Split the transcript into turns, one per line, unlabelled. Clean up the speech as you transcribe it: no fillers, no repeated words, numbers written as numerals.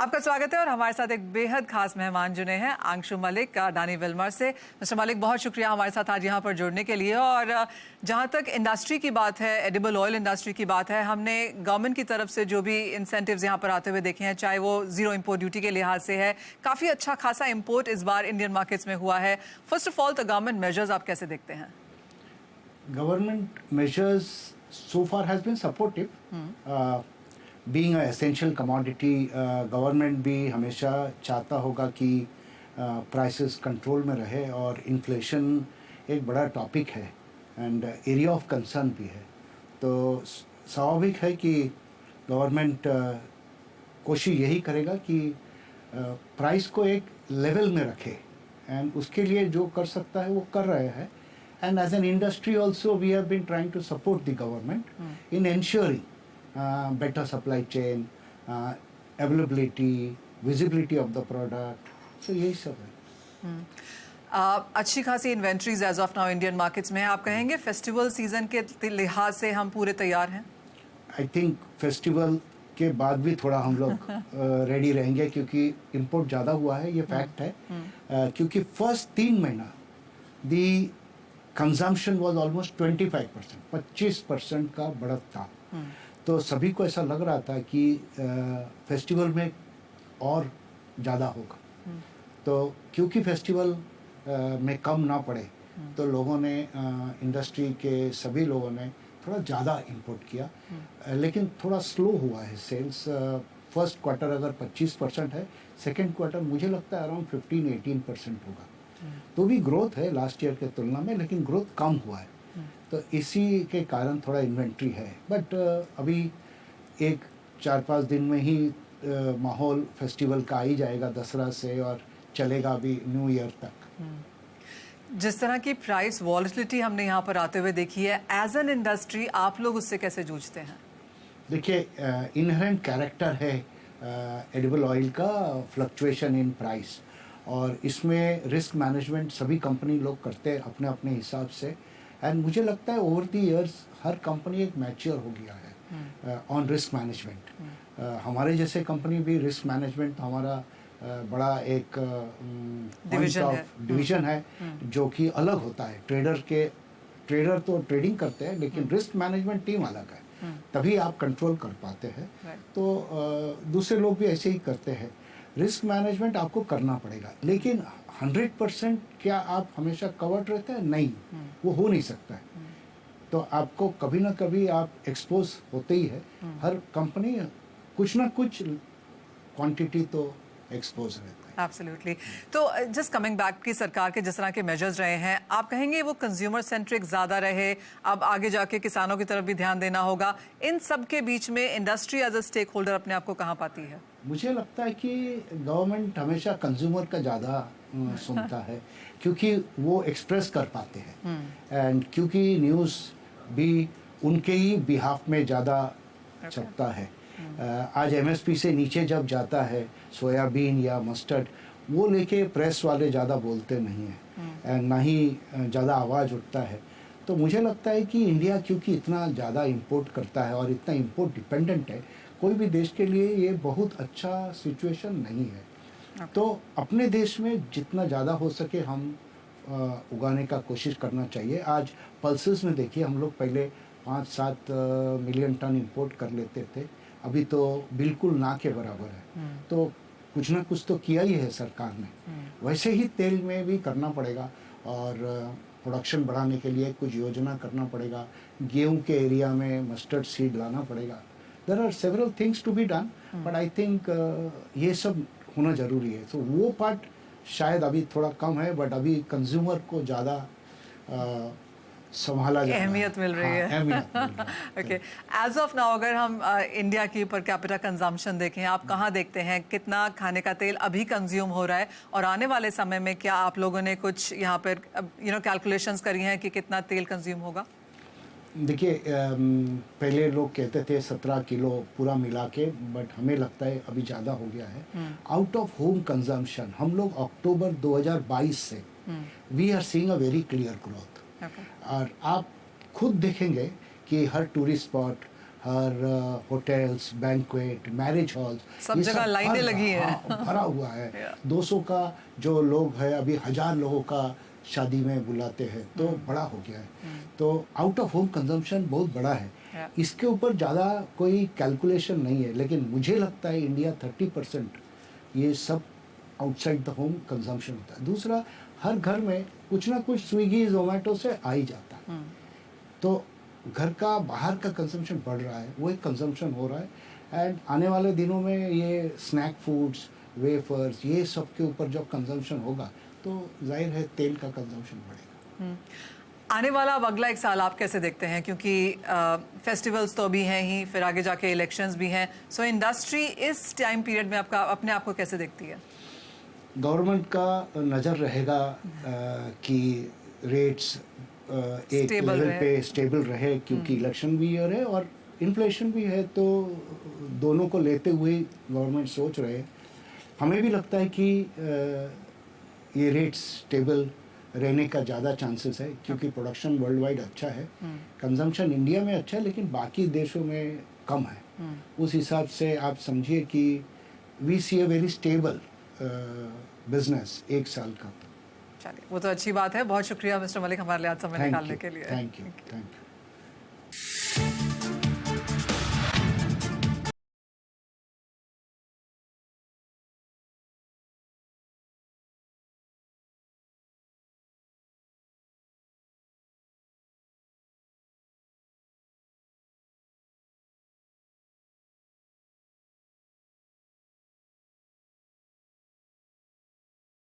आपका स्वागत है और हमारे साथ एक बेहद खास मेहमान जुड़े हैं आंशु मलिक अडानी विल्मर से। मिस्टर मलिक, बहुत शुक्रिया हमारे साथ आज यहाँ पर जुड़ने के लिए। और जहाँ तक इंडस्ट्री की बात है, एडिबल ऑयल इंडस्ट्री की बात है, हमने गवर्नमेंट की तरफ से जो भी इंसेंटिव्स यहाँ पर आते हुए देखे हैं, चाहे वो जीरो इम्पोर्ट ड्यूटी के लिहाज से है, काफ़ी अच्छा खासा इम्पोर्ट इस बार इंडियन मार्केट्स में हुआ है। First of all the government measures आप कैसे देखते हैं?
Government measures so far has been supportive. Being an essential commodity, government भी हमेशा चाहता होगा कि प्राइसेस कंट्रोल में रहे, और इन्फ्लेशन एक बड़ा टॉपिक है एंड एरिया ऑफ कंसर्न भी है। तो स्वाभाविक है कि गवर्नमेंट कोशिश यही करेगा कि प्राइस को एक लेवल में रखे, एंड उसके लिए जो कर सकता है वो कर रहे हैं। And as an industry also, we have been trying to support the government in ensuring better supply chain, availability, visibility of the product. So यही सब है।
अच्छी खासी inventories as of now Indian markets में है। आप कहेंगे फेस्टिवल सीजन के लिहाज से हम पूरे तैयार हैं?
आई थिंक फेस्टिवल के बाद भी थोड़ा हम लोग रेडी रहेंगे, क्योंकि इम्पोर्ट ज़्यादा हुआ है, ये फैक्ट है। क्योंकि फर्स्ट 3 महीना दी कंजम्पशन वॉज ऑलमोस्ट 25%, 25% का बढ़त था। तो सभी को ऐसा लग रहा था कि फेस्टिवल में और ज़्यादा होगा। तो क्योंकि फेस्टिवल में कम ना पड़े, तो लोगों ने इंडस्ट्री के सभी लोगों ने थोड़ा ज़्यादा इंपोर्ट किया, लेकिन थोड़ा स्लो हुआ है सेल्स। फर्स्ट क्वार्टर अगर 25% है, सेकेंड क्वार्टर मुझे लगता है अराउंड 15-18% होगा। तो भी ग्रोथ है लास्ट ईयर के तुलना में, लेकिन ग्रोथ कम हुआ है। तो इसी के कारण थोड़ा इन्वेंट्री है। बट अभी 4-5 दिन में ही माहौल फेस्टिवल का आ ही जाएगा, दसरा से, और चलेगा अभी न्यू ईयर तक।
जिस तरह की प्राइस वॉलेटिलिटी हमने यहाँ पर आते हुए देखी है, एज एन इंडस्ट्री आप लोग उससे कैसे जूझते हैं?
देखिए, इनहेरेंट कैरेक्टर है एडिबल ऑयल का फ्लक्चुएशन इन प्राइस, और इसमें रिस्क मैनेजमेंट सभी कंपनी लोग करते हैं अपने अपने हिसाब से। एंड मुझे लगता है over the years her company एक मैच्योर हो गया है ऑन रिस्क मैनेजमेंट। हमारे जैसे कंपनी भी रिस्क मैनेजमेंट हमारा बड़ा एक डिवीजन है जो कि अलग होता है। ट्रेडर तो ट्रेडिंग करते हैं, लेकिन रिस्क मैनेजमेंट टीम अलग है, तभी आप कंट्रोल कर पाते हैं। तो दूसरे लोग भी ऐसे ही करते हैं। रिस्क मैनेजमेंट आपको करना पड़ेगा, लेकिन 100% क्या आप हमेशा कवर्ड रहते हैं? नहीं, वो हो नहीं सकता है। तो आपको कभी ना कभी आप एक्सपोज होते ही है। हर कंपनी कुछ ना कुछ क्वांटिटी तो एक्सपोज रहता है।
एब्सोल्युटली। तो जस्ट कमिंग बैक की सरकार के जिस तरह के मेजर्स रहे हैं, आप कहेंगे वो कंज्यूमर सेंट्रिक ज़्यादा रहे, अब आगे जाके किसानों की तरफ भी ध्यान देना होगा। इन सब के बीच में industry as a stake holder अपने आप को कहाँ पाती है?
मुझे लगता है कि गवर्नमेंट हमेशा कंज्यूमर का ज़्यादा सुनता है, क्योंकि वो एक्सप्रेस कर पाते हैं, एंड क्योंकि न्यूज़ भी उनके ही बिहाफ में ज़्यादा छपता है। आज एमएसपी से नीचे जब जाता है सोयाबीन या मस्टर्ड, वो लेके प्रेस वाले ज़्यादा बोलते नहीं हैं, ना ही ज़्यादा आवाज़ उठता है। तो मुझे लगता है कि इंडिया क्योंकि इतना ज़्यादा इंपोर्ट करता है और इतना इंपोर्ट डिपेंडेंट है, कोई भी देश के लिए ये बहुत अच्छा सिचुएशन नहीं है। तो अपने देश में जितना ज़्यादा हो सके हम उगाने का कोशिश करना चाहिए। आज पल्सेस में देखिए, हम लोग पहले 5-7 मिलियन टन इंपोर्ट कर लेते थे, अभी तो बिल्कुल ना के बराबर है। तो कुछ ना कुछ तो किया ही है सरकार ने। वैसे ही तेल में भी करना पड़ेगा, और प्रोडक्शन बढ़ाने के लिए कुछ योजना करना पड़ेगा। गेहूं के एरिया में मस्टर्ड सीड लाना पड़ेगा। There are several things to be done, but I think ये सब होना ज़रूरी है। तो वो पार्ट शायद अभी थोड़ा कम है, बट अभी कंज्यूमर को ज़्यादा संभाला जाता है,
अहमियत मिल रही है।
अहमियत मिल रही है।
ओके, एज ऑफ नाउ अगर हम इंडिया की पर कैपिटा कंजम्पशन देखें, आप कहाँ देखते हैं कितना खाने का तेल अभी कंज्यूम हो रहा है, और आने वाले समय में क्या आप लोगों ने कुछ यहाँ पर कैलकुलेशंस करी हैं कि कितना तेल कंज्यूम होगा?
देखिए, पहले लोग कहते थे 17 किलो पूरा मिला के, बट हमें लगता है अभी ज़्यादा हो गया है। आउट ऑफ होम कंजम्पशन हम लोग अक्टूबर 2022 से we are seeing a very clear growth. और आप खुद देखेंगे कि हर टूरिस्ट स्पॉट, हर होटल्स, बैंक्वेट, मैरिज हॉल्स,
सब
ये
जगह लाइनें
भर-
लगी हैं।
हाँ, भरा हुआ है।
Yeah.
200 का जो लोग है, अभी 1000 लोगों का शादी में बुलाते हैं, तो बड़ा हो गया है। तो आउट ऑफ होम कंजम्पशन बहुत बड़ा है।
Yeah.
इसके ऊपर ज़्यादा कोई कैलकुलेशन नहीं है, लेकिन मुझे लगता है इंडिया 30% ये सब आउटसाइड द होम कंजम्पशन होता है। दूसरा, हर घर में कुछ ना कुछ स्विगी जोमेटो से आ ही जाता है। तो घर का बाहर का कंजम्पशन बढ़ रहा है, वो एक कंजम्पशन हो रहा है। एंड आने वाले दिनों में ये स्नैक फूड्स, वेफर्स, ये सब के ऊपर जब कंजम्पशन होगा तो जाहिर है तेल का कंजम्पशन बढ़ेगा।
आने वाला अब अगला एक साल आप कैसे देखते हैं, क्योंकि फेस्टिवल्स तो अभी हैं ही, फिर आगे जाके इलेक्शंस भी हैं, सो इंडस्ट्री इस टाइम पीरियड में आपका अपने आप को कैसे देखती है?
गवर्नमेंट का नज़र रहेगा कि रेट्स एक
Stable
लेवल
रहे।
पे स्टेबल रहे, क्योंकि इलेक्शन भी ईयर है और इन्फ्लेशन भी है, तो दोनों को लेते हुए गवर्नमेंट सोच रहे हैं। हमें भी लगता है कि ये रेट्स स्टेबल रहने का ज़्यादा चांसेस है, क्योंकि प्रोडक्शन वर्ल्ड वाइड अच्छा है, कंजम्पशन इंडिया में अच्छा है, लेकिन बाकी देशों में कम है। उस हिसाब से आप समझिए कि we see a very stable business एक साल का।
चलिए, वो तो अच्छी बात है। बहुत शुक्रिया मिस्टर मलिक हमारे लिए आज समय निकालने के लिए।
Thank you.